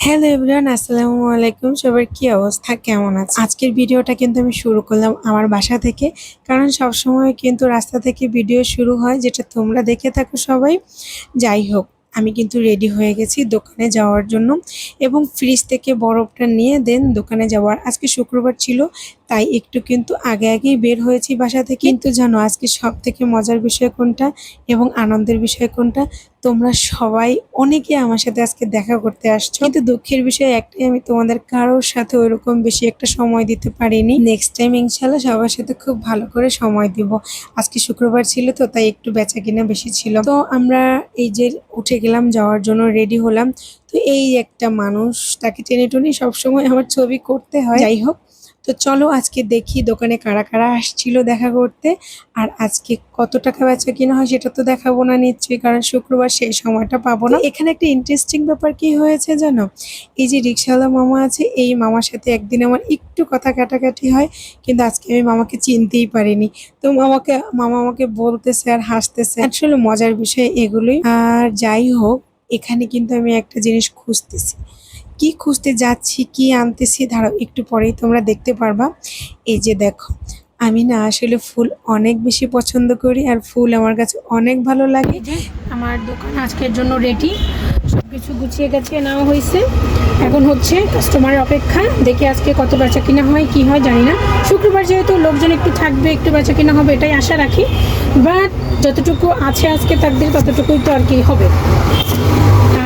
Hello everyone, আসসালামু আলাইকুম। সবার কি অবস্থা, কেমন আছে? আজকের ভিডিওটা কিন্তু আমি শুরু করলাম আমার বাসা থেকে, কারণ সবসময় কিন্তু রাস্তা থেকে ভিডিও শুরু হয়, যেটা তোমরা দেখে থাকো সবাই। যাই হোক, আমি কিন্তু রেডি হয়ে গেছি দোকানে যাওয়ার জন্য, এবং ফ্রিজ থেকে বরফটা নিয়ে দেন দোকানে যাওয়ার। আজকে শুক্রবার ছিল, তাই একটু কিন্তু আগে আগেই বের হয়েছি বাসা থেকে। কিন্তু জানো আজকে সব থেকে মজার বিষয় কোনটা এবং আনন্দের বিষয় কোনটা? তোমরা সবাই অনেকে আমার সাথে আজকে দেখা করতে আসছো, কিন্তু দুঃখের বিষয় একটাই, আমি তোমাদের কারোর সাথে ওইরকম বেশি একটা সময় দিতে পারিনি। নেক্সট টাইম ইনশাল্লাহ সবার সাথে খুব ভালো করে সময় দিব। আজকে শুক্রবার ছিল তো, তাই একটু বেচা কিনা বেশি ছিল। তো আমরা এই যে উঠে গেলাম, যাওয়ার জন্য রেডি হলাম। তো এই একটা মানুষ, তাকে টেনে টুনি সবসময় আমার ছবি করতে হয়। যাই হোক, তো চলো আজকে দেখি দোকানে কারা কারা আসছিল দেখা করতে, আর আজকে কত টাকা বেচা কিনা হয় সেটা তো দেখাবো না নিশ্চয়ই, কারণ শুক্রবার সেই সময়টা পাবো না। এখানে একটা ইন্টারেস্টিং ব্যাপার কি হয়েছে জানো? এই যে রিক্সাওয়ালা মামা আছে, এই মামার সাথে একদিন আমার একটু কথা কাটাকাটি হয়, কিন্তু আজকে আমি মামাকে চিনতেই পারিনি। তো মামা আমাকে বলতেছে আর হাসতেছে। আসলে মজার বিষয় এগুলোই। আর যাই হোক, এখানে কিন্তু আমি একটা জিনিস খুঁজতেছি। কি খুঁজতে যাচ্ছি, কি আনতেছি, দাঁড়াও একটু পরেই তোমরা দেখতে পারবা। এই যে দেখো, আমি না আসলে ফুল অনেক বেশি পছন্দ করি, আর ফুল আমার কাছে অনেক ভালো লাগে। যে আমার দোকান আজকের জন্য রেডি, সব কিছু গুছিয়ে গেছিয়ে নেওয়া হয়েছে। এখন হচ্ছে কাস্টমারের অপেক্ষা, দেখি আজকে কত বেচা কিনা হয় কি হয় জানি না। শুক্রবার যেহেতু লোকজন একটু থাকবে, একটু বেচা কিনা হবে, এটাই আশা রাখি। বাট যতটুকু আছে আজকে তাকদির, ততটুকুই তো আর কি হবে।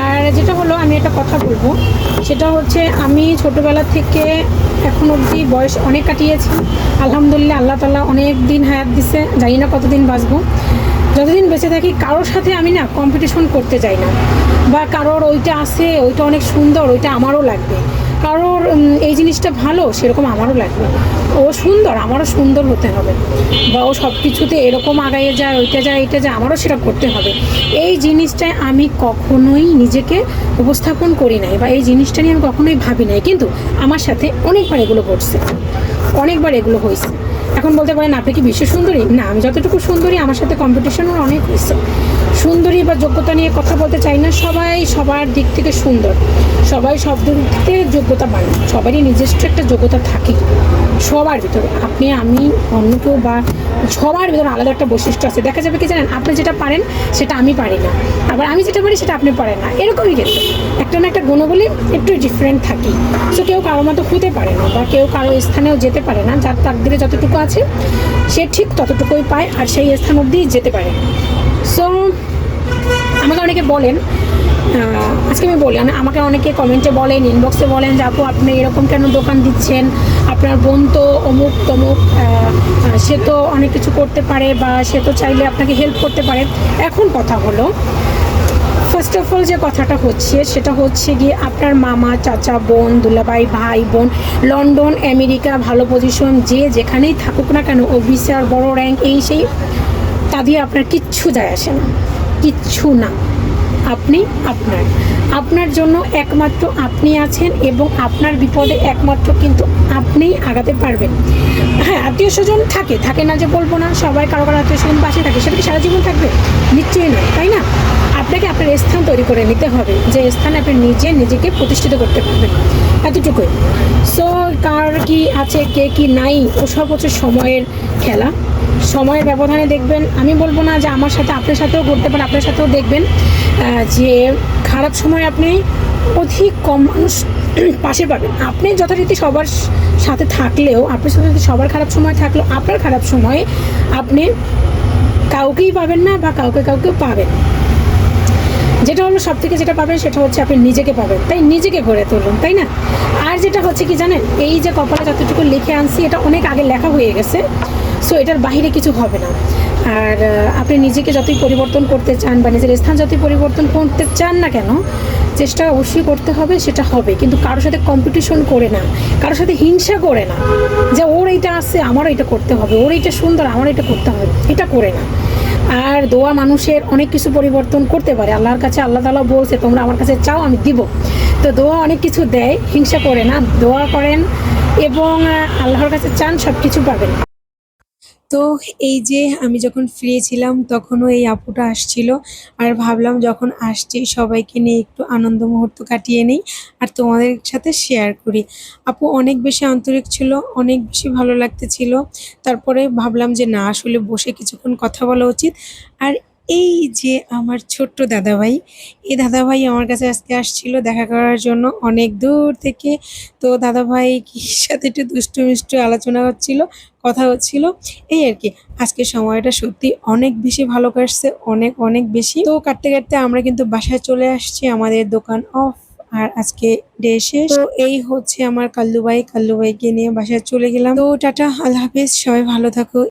আর যেটা হলো, আমি একটা কথা বলবো, সেটা হচ্ছে আমি ছোটোবেলা থেকে এখন অবধি বয়স অনেক কাটিয়েছি। আলহামদুলিল্লাহ, আল্লাহ তাআলা অনেক দিন হায়াত দিছে, জানি না কতদিন বাঁচবো। যতদিন বেঁচে থাকি কারোর সাথে আমি না কম্পিটিশন করতে চাই না, বা কারোর ওইটা আছে, ওইটা অনেক সুন্দর, ওইটা আমারও লাগবে। কারোর এই জিনিসটা ভালো, সেরকম আমারও লাগবে। ও সুন্দর, আমারও সুন্দর হতে হবে। বা ও সব কিছুতে এরকম আগাইয়ে যায়, ওইটা যায়, এটা যায়, আমারও সেটা করতে হবে। এই জিনিসটায় আমি কখনোই নিজেকে উপস্থাপন করি নাই, বা এই জিনিসটা নিয়ে আমি কখনোই ভাবি নাই, কিন্তু আমার সাথে অনেকবার এগুলো ঘটছে, অনেকবার এগুলো হয়েছে। এখন বলতে পারেন আপনি কি বিশ্ব সুন্দরী? না, আমি যতটুকু সুন্দরী, আমার সাথে কম্পিটিশনও অনেক হয়েছে। সুন্দরী বা যোগ্যতা নিয়ে কথা বলতে চাই না, সবাই সবার দিক থেকে সুন্দর, সবাই সব দিক থেকে যোগ্যতা পায়, সবারই নিজস্ব একটা যোগ্যতা থাকে সবার ভিতরে। আপনি, আমি, অন্য কেউ, বা সবার ভিতরে আলাদা একটা বৈশিষ্ট্য আছে। দেখা যাবে কি জানেন, আপনি যেটা পারেন সেটা আমি পারি না, আবার আমি যেটা পারি সেটা আপনি পারেন না, এরকমই কিন্তু একটা না একটা গুণগুলি একটু ডিফারেন্ট থাকি। সো কেউ কারো মতো হতে পারে না, বা কেউ কারো স্থানেও যেতে পারে না। যার তাকদিরে যতটুকু আছে সে ঠিক ততটুকুই পায়, আর সেই স্থান অবধি যেতে পারে। সো আমাকে অনেকে বলেন, আজকে আমি বলি, আমাকে অনেকে কমেন্টে বলেন, ইনবক্সে বলেন যে আপু আপনি এরকম কেন দোকান দিচ্ছেন, আপনার বোন তো অমুক তমুক, সে তো অনেক কিছু করতে পারে, বা সে তো চাইলে আপনাকে হেল্প করতে পারে। এখন কথা হলো, ফার্স্ট অফ অল যে কথাটা হচ্ছে সেটা হচ্ছে গিয়ে, আপনার মামা, চাচা, বোন, দুলাভাই, ভাই বোন, লন্ডন, আমেরিকা, ভালো পজিশন, যে যেখানেই থাকুক না কেন, অফিসার, বড় র্যাঙ্ক, এই সেই, তা দিয়ে আপনার কিচ্ছু যায় আসে না, কিচ্ছু না। আপনি আপনার, আপনার জন্য একমাত্র আপনি আছেন, এবং আপনার বিপদে একমাত্র কিন্তু আপনিই আগাতে পারবেন। হ্যাঁ, আত্মীয় স্বজন থাকে, থাকে না যে বলবো না, সবাই কারো কারো আত্মীয় স্বজন পাশে থাকে, সেটা কি সারা জীবন থাকবে? নিশ্চয়ই নয়, তাই না? আপনাকে আপনার স্থান তৈরি করে নিতে হবে, যে স্থানে আপনি নিজেকে প্রতিষ্ঠিত করতে পারবেন, এতটুকুই। সো কার কি আছে, কে কি নাই, ওসব হচ্ছে সময়ের খেলা। সময়ের ব্যবধানে দেখবেন, আমি বলবো না যে আমার সাথে, আপনার সাথেও ঘটতে পারে, আপনার সাথেও দেখবেন যে খারাপ সময় আপনি অধিক কম মানুষ পাশে পাবেন। আপনি যথারীতি সবার সাথে থাকলেও, আপনার সাথে যদি সবার খারাপ সময় থাকলেও, আপনার খারাপ সময়ে আপনি কাউকেই পাবেন না, বা কাউকে পাবেন। যেটা হলো সব থেকে যেটা পাবেন সেটা হচ্ছে আপনি নিজেকে পাবেন, তাই নিজেকে গড়ে তুলুন, তাই না? আর যেটা হচ্ছে কি জানেন, এই যে কপালে যতটুকু লিখে আনছি, এটা অনেক আগে লেখা হয়ে গেছে। সো এটার বাহিরে কিছু হবে না। আর আপনি নিজেকে যতই পরিবর্তন করতে চান, বা নিজের স্থান যতই পরিবর্তন করতে চান না কেন, চেষ্টা অবশ্যই করতে হবে, সেটা হবে, কিন্তু কারোর সাথে কম্পিটিশন করে না, কারোর সাথে হিংসা করে না, যে ওর এইটা আছে আমারও এটা করতে হবে, ওর এইটা সুন্দর আমারও এটা করতে হবে, এটা করে না। আর দোয়া মানুষের অনেক কিছু পরিবর্তন করতে পারে। আল্লাহর কাছে আল্লাহ তাআলা বলছে, তোমরা আমার কাছে চাও, আমি দিব। তো দোয়া অনেক কিছু দেয়, হিংসা করে না, দোয়া করেন এবং আল্লাহর কাছে চান, সব কিছু পাবেন। তো এই যে আমি যখন ফ্রি ছিলাম তখনও এই আপুটা আসছিল, আর ভাবলাম যখন আসছি সবাইকে নিয়ে একটু আনন্দ মুহূর্ত কাটিয়ে নিই আর তোমাদের সাথে শেয়ার করি। আপু অনেক বেশি আন্তরিক ছিল, অনেক বেশি ভালো লাগতেছিল। তারপরে ভাবলাম যে না, আসলে বসে কিছুক্ষণ কথা বলা উচিত। আর এই যে আমার ছোট্ট দাদাভাই, এই দাদাভাই আমার কাছে আজকে আসছিল দেখা করার জন্য অনেক দূর থেকে। তো দাদাভাই কি সাথে একটু দুষ্টু মিষ্টু আলোচনা হচ্ছিল, কথা হচ্ছিল, এই আর কি। আজকে সময়টা সত্যি অনেক বেশি ভালো কাটছে, অনেক অনেক বেশি। তো কাটতে কাটতে আমরা কিন্তু বাসায় চলে আসছি, আমাদের দোকান অফ। আর আজকে ডে শেষ। তো এই হচ্ছে আমার কাল্লু ভাইকে নিয়ে বাসায় চলে গেলাম। তো টাটা, আল্লাহ হাফেজ, সবাই ভালো থাকো।